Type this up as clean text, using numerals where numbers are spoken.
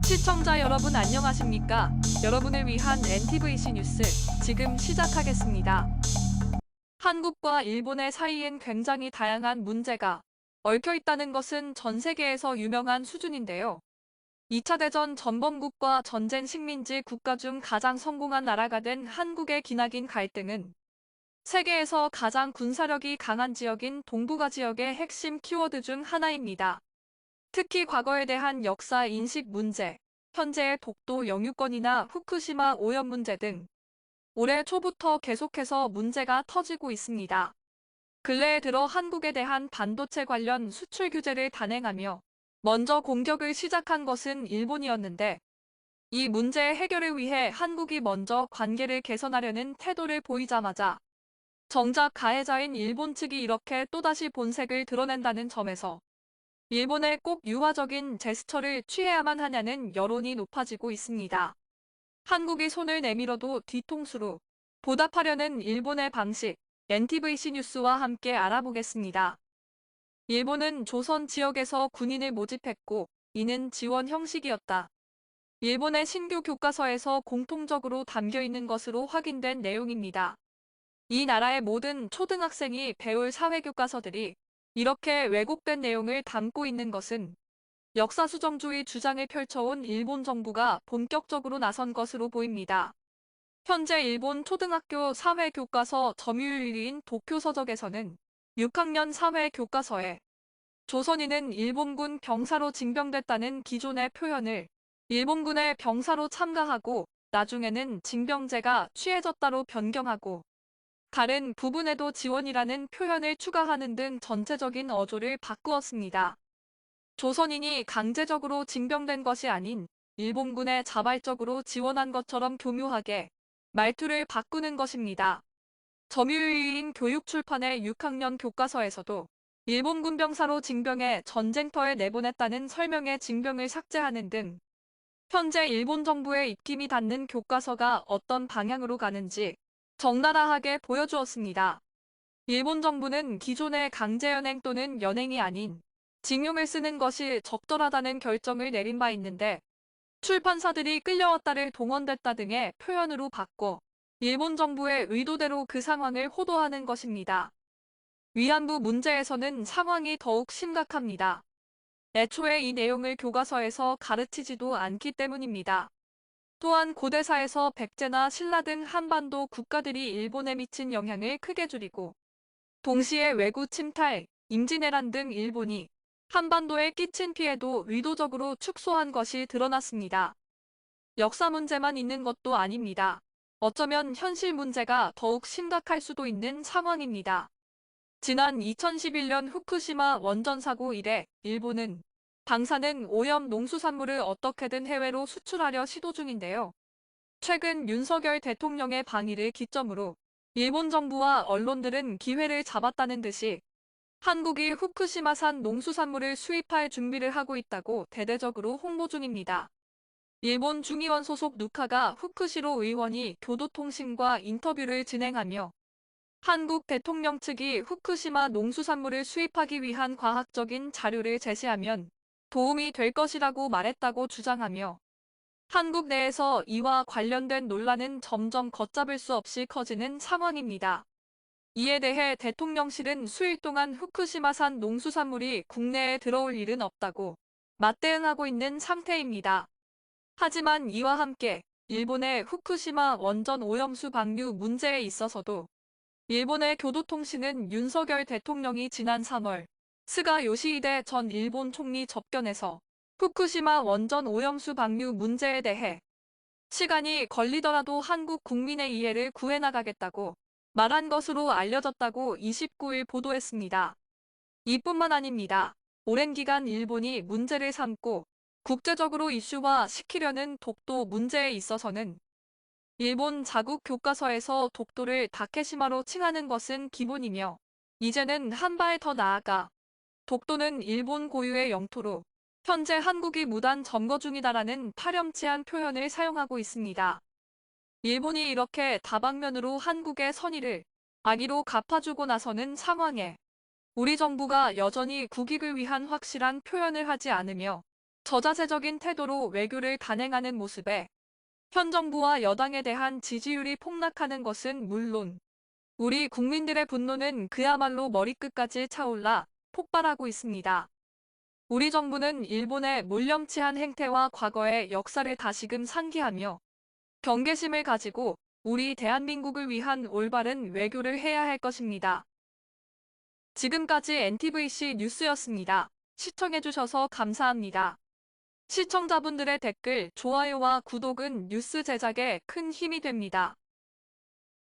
시청자 여러분 안녕하십니까? 여러분을 위한 NTVC 뉴스 지금 시작하겠습니다. 한국과 일본의 사이엔 굉장히 다양한 문제가 얽혀 있다는 것은 전 세계에서 유명한 수준인데요. 2차 대전 전범국과 전쟁 식민지 국가 중 가장 성공한 나라가 된 한국의 기나긴 갈등은 세계에서 가장 군사력이 강한 지역인 동북아 지역의 핵심 키워드 중 하나입니다. 특히 과거에 대한 역사 인식 문제, 현재의 독도 영유권이나 후쿠시마 오염 문제 등 올해 초부터 계속해서 문제가 터지고 있습니다. 근래에 들어 한국에 대한 반도체 관련 수출 규제를 단행하며 먼저 공격을 시작한 것은 일본이었는데 이 문제의 해결을 위해 한국이 먼저 관계를 개선하려는 태도를 보이자마자 정작 가해자인 일본 측이 이렇게 또다시 본색을 드러낸다는 점에서 일본에 꼭 유화적인 제스처를 취해야만 하냐는 여론이 높아지고 있습니다. 한국이 손을 내밀어도 뒤통수로 보답하려는 일본의 방식, NTVC 뉴스와 함께 알아보겠습니다. 일본은 조선 지역에서 군인을 모집했고, 이는 지원 형식이었다. 일본의 신규 교과서에서 공통적으로 담겨 있는 것으로 확인된 내용입니다. 이 나라의 모든 초등학생이 배울 사회교과서들이 이렇게 왜곡된 내용을 담고 있는 것은 역사수정주의 주장을 펼쳐온 일본 정부가 본격적으로 나선 것으로 보입니다. 현재 일본 초등학교 사회교과서 점유율 1위인 도쿄서적에서는 6학년 사회교과서에 조선인은 일본군 병사로 징병됐다는 기존의 표현을 일본군의 병사로 참가하고 나중에는 징병제가 취해졌다로 변경하고 다른 부분에도 지원이라는 표현을 추가하는 등 전체적인 어조를 바꾸었습니다. 조선인이 강제적으로 징병된 것이 아닌 일본군에 자발적으로 지원한 것처럼 교묘하게 말투를 바꾸는 것입니다. 점유율인 교육출판의 6학년 교과서에서도 일본군 병사로 징병해 전쟁터에 내보냈다는 설명의 징병을 삭제하는 등 현재 일본 정부의 입김이 닿는 교과서가 어떤 방향으로 가는지 적나라하게 보여주었습니다. 일본 정부는 기존의 강제연행 또는 연행이 아닌 징용을 쓰는 것이 적절하다는 결정을 내린 바 있는데 출판사들이 끌려왔다를 동원됐다 등의 표현으로 바꿔 일본 정부의 의도대로 그 상황을 호도하는 것입니다. 위안부 문제에서는 상황이 더욱 심각합니다. 애초에 이 내용을 교과서에서 가르치지도 않기 때문입니다. 또한 고대사에서 백제나 신라 등 한반도 국가들이 일본에 미친 영향을 크게 줄이고 동시에 외구 침탈, 임진왜란 등 일본이 한반도에 끼친 피해도 의도적으로 축소한 것이 드러났습니다. 역사 문제만 있는 것도 아닙니다. 어쩌면 현실 문제가 더욱 심각할 수도 있는 상황입니다. 지난 2011년 후쿠시마 원전 사고 이래 일본은 방사능 오염 농수산물을 어떻게든 해외로 수출하려 시도 중인데요. 최근 윤석열 대통령의 방위를 기점으로 일본 정부와 언론들은 기회를 잡았다는 듯이 한국이 후쿠시마산 농수산물을 수입할 준비를 하고 있다고 대대적으로 홍보 중입니다. 일본 중의원 소속 누카가 후쿠시로 의원이 교도통신과 인터뷰를 진행하며 한국 대통령 측이 후쿠시마 농수산물을 수입하기 위한 과학적인 자료를 제시하면 도움이 될 것이라고 말했다고 주장하며 한국 내에서 이와 관련된 논란은 점점 걷잡을 수 없이 커지는 상황입니다. 이에 대해 대통령실은 수일 동안 후쿠시마산 농수산물이 국내에 들어올 일은 없다고 맞대응하고 있는 상태입니다. 하지만 이와 함께 일본의 후쿠시마 원전 오염수 방류 문제에 있어서도 일본의 교도통신은 윤석열 대통령이 지난 3월 스가 요시히데 전 일본 총리 접견에서 후쿠시마 원전 오염수 방류 문제에 대해 시간이 걸리더라도 한국 국민의 이해를 구해나가겠다고 말한 것으로 알려졌다고 29일 보도했습니다. 이뿐만 아닙니다. 오랜 기간 일본이 문제를 삼고 국제적으로 이슈화 시키려는 독도 문제에 있어서는 일본 자국 교과서에서 독도를 다케시마로 칭하는 것은 기본이며 이제는 한 발 더 나아가 독도는 일본 고유의 영토로 현재 한국이 무단 점거 중이다라는 파렴치한 표현을 사용하고 있습니다. 일본이 이렇게 다방면으로 한국의 선의를 악의로 갚아주고 나서는 상황에 우리 정부가 여전히 국익을 위한 확실한 표현을 하지 않으며 저자세적인 태도로 외교를 단행하는 모습에 현 정부와 여당에 대한 지지율이 폭락하는 것은 물론 우리 국민들의 분노는 그야말로 머리끝까지 차올라 폭발하고 있습니다. 우리 정부는 일본의 몰염치한 행태와 과거의 역사를 다시금 상기하며 경계심을 가지고 우리 대한민국을 위한 올바른 외교를 해야 할 것입니다. 지금까지 NTVC 뉴스였습니다. 시청해주셔서 감사합니다. 시청자분들의 댓글, 좋아요와 구독은 뉴스 제작에 큰 힘이 됩니다.